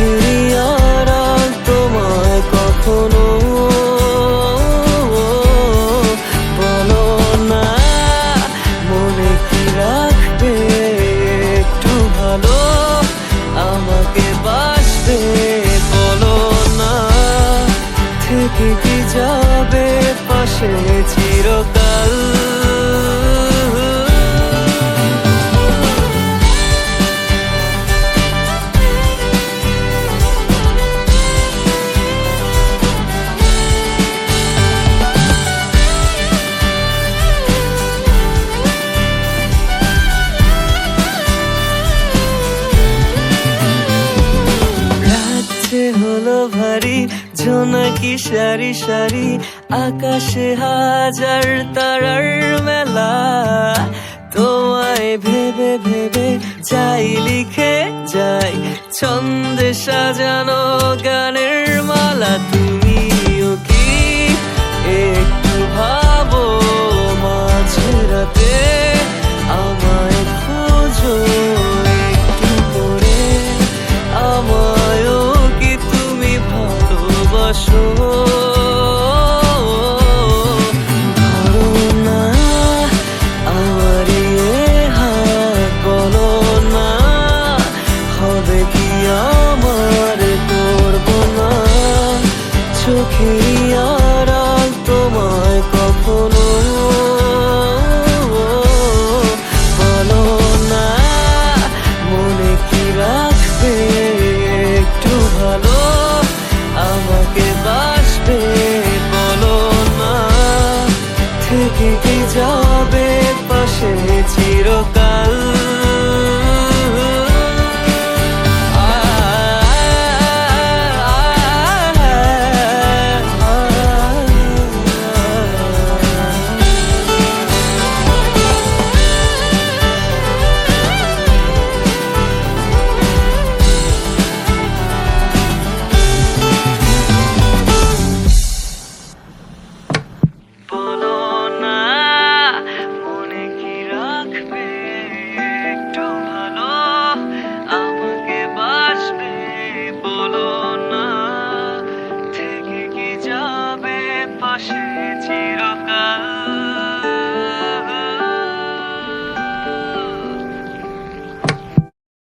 চোখেরই আড়াল তোমায় কখনো বলো না, মনে কি রাখবে একটু ভালো আমাকে বাসবে বলো না, থেকে কি যাবে পাশে চিরকাল। হলো ভারী জোনাকি সারি সারি, আকাশে হাজার তারার মেলা, তোমায় ভেবে ভেবে যাই লিখে যাই ছন্দে সাজানো গানের মালা। তুমিও কি একটু ভাবো মাঝে রাতে আমায় খোঁজো একটু করে, আমায়ও ভালোবাসো ধরো না আমার হাত, বলো না হবে কি আমার করবো না চোখের